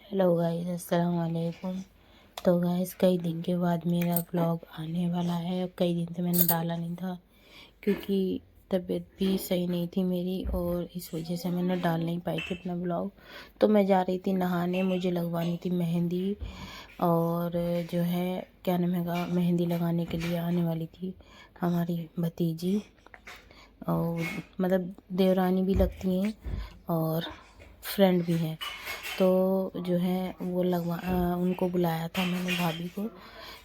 Hello guys, अस्सलाम वालेकुम। तो गाइस, कई दिन के बाद मेरा व्लॉग आने वाला है। कई दिन से मैंने डाला नहीं था क्योंकि तबीयत भी सही नहीं थी मेरी, और इस वजह से मैंने डाल नहीं पाई थी अपना व्लॉग। तो मैं जा रही थी नहाने, मुझे लगवानी थी मेहंदी, और जो है क्या नाम है, मेहंदी लगाने के लिए आने वाली थी हमारी भतीजी, और मतलब देवरानी भी लगती हैं और फ्रेंड भी हैं। तो जो है वो उनको बुलाया था मैंने, भाभी को।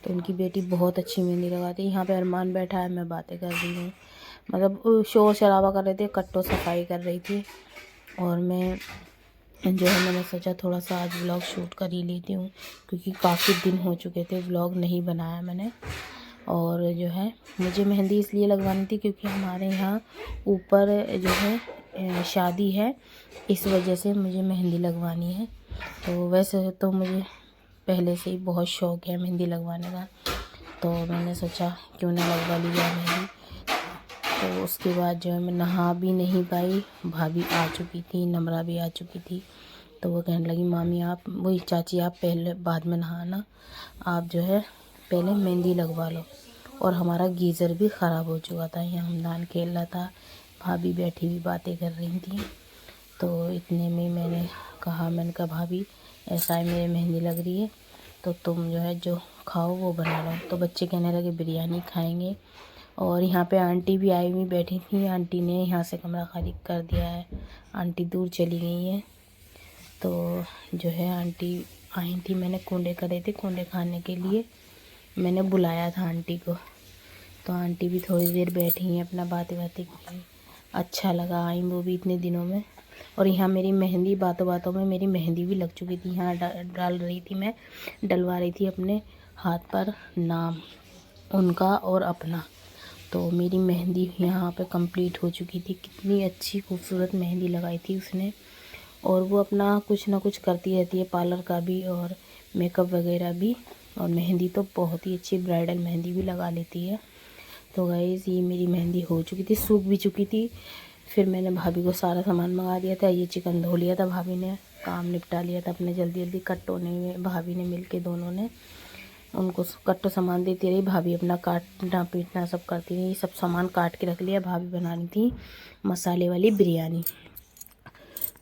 तो उनकी बेटी बहुत अच्छी मेहंदी लगाती है। यहाँ पे अरमान बैठा है, मैं बातें कर रही हूँ, मतलब शोर शराबा कर रहे थे, कट्टो सफाई कर रही थी। और मैं जो है मैंने सोचा थोड़ा सा आज व्लॉग शूट कर ही लेती हूँ, क्योंकि काफ़ी दिन हो चुके थे व्लॉग नहीं बनाया मैंने। और जो है मुझे मेहंदी इसलिए लगवानी थी क्योंकि हमारे यहाँ ऊपर जो है शादी है, इस वजह से मुझे मेहंदी लगवानी है। तो वैसे तो मुझे पहले से ही बहुत शौक़ है मेहंदी लगवाने का, तो मैंने सोचा क्यों ना लगवा ली जाए मेहंदी। तो उसके बाद जो है मैं नहा भी नहीं पाई, भाभी आ चुकी थी, नम्रा भी आ चुकी थी। तो वो कहने लगी, मामी आप, वही चाची, आप पहले बाद में नहाना, आप जो है पहले मेहंदी लगवा लो। और हमारा गीज़र भी ख़राब हो चुका था, यहाँ हमदान खेल रहा था, भाभी बैठी हुई बातें कर रही थी। तो इतने में मैंने कहा भाभी ऐसा है, मेरे मेहंदी लग रही है, तो तुम जो है जो खाओ वो बना लो। तो बच्चे कहने लगे बिरयानी खाएंगे। और यहाँ पे आंटी भी आई हुई बैठी थी, आंटी ने यहाँ से कमरा खाली कर दिया है, आंटी दूर चली गई है। तो जो है आंटी आई थी, मैंने कूंडे करे थे, कूंडे खाने के लिए मैंने बुलाया था आंटी को। तो आंटी भी थोड़ी देर बैठी हैं, अपना बातें की। अच्छा लगा आई वो भी इतने दिनों में। और यहाँ मेरी मेहंदी, बातों बातों में मेरी मेहंदी भी लग चुकी थी। यहाँ डाल रही थी मैं, डलवा रही थी अपने हाथ पर नाम उनका और अपना। तो मेरी मेहंदी यहाँ पे कंप्लीट हो चुकी थी। कितनी अच्छी खूबसूरत मेहंदी लगाई थी उसने। और वो अपना कुछ ना कुछ करती रहती है, पार्लर का भी और मेकअप वगैरह भी। और मेहंदी तो बहुत ही अच्छी ब्राइडल मेहंदी भी लगा लेती है। तो गाइस, ये मेरी मेहंदी हो चुकी थी, सूख भी चुकी थी। फिर मैंने भाभी को सारा सामान मंगा दिया था। ये चिकन धो लिया था भाभी ने, काम निपटा लिया था अपने जल्दी जल्दी। कट्टों ने, भाभी ने मिल के, दोनों ने उनको कट्टो सामान देती रही, भाभी अपना काटना पीटना सब करती रही। सब सामान काट के रख लिया, भाभी बनानी थी मसाले वाली बिरयानी।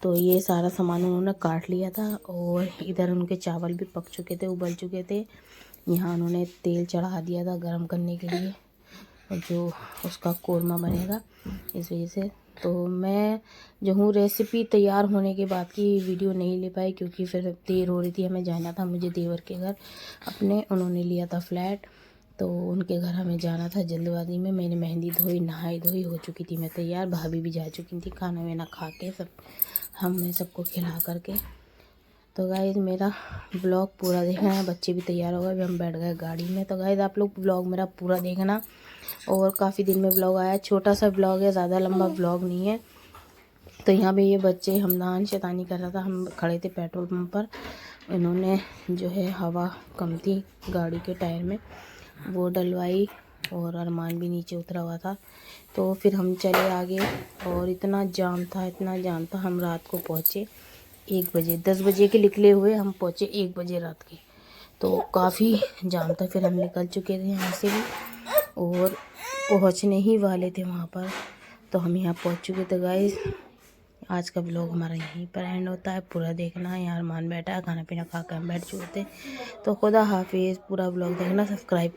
तो ये सारा सामान उन्होंने काट लिया था। और इधर उनके चावल भी पक चुके थे, उबल चुके थे। यहाँ उन्होंने तेल चढ़ा दिया था गरम करने के लिए, और जो उसका कोरमा बनेगा, इस वजह से। तो मैं जो हूँ रेसिपी तैयार होने के बाद की वीडियो नहीं ले पाई, क्योंकि फिर देर हो रही थी, हमें जाना था, मुझे देवर के घर अपने, उन्होंने लिया था फ्लैट, तो उनके घर हमें जाना था जल्दबाजी में। मैंने मेहंदी धोई, नहाई धोई हो चुकी थी मैं तैयार, भाभी भी जा चुकी थी खाना वाना खा के, सब हमने सबको खिला करके। तो गाइस, मेरा ब्लॉग पूरा देखना है। बच्चे भी तैयार हो गए, अभी हम बैठ गए गाड़ी में। तो गाइस, आप लोग ब्लॉग मेरा पूरा देखना। और काफ़ी दिन में ब्लॉग आया, छोटा सा ब्लॉग है, ज़्यादा लंबा ब्लॉग नहीं है। तो यहाँ पे ये बच्चे, हमदान शैतानी कर रहा था, हम खड़े थे पेट्रोल पंप पर। इन्होंने जो है हवा कम थी गाड़ी के टायर में, वो डलवाई, और अरमान भी नीचे उतरा हुआ था। तो फिर हम चले आगे, और इतना जाम था, इतना जाम था। हम रात को पहुँचे 1 बजे, 10 बजे के निकले हुए, हम पहुँचे 1 बजे रात के। तो काफ़ी जाम था। फिर हम निकल चुके थे यहाँ से भी, और पहुँचने ही वाले थे वहाँ पर। तो हम यहाँ पहुँच चुके थे। गाइस, आज का व्लॉग हमारा यहीं पर एंड होता है, पूरा देखना। यहाँ अरमान बैठा है, खाना पीना खा कर हम बैठ चुके थे। तो खुदा हाफिज़, पूरा व्लॉग देखना, सब्सक्राइब कर।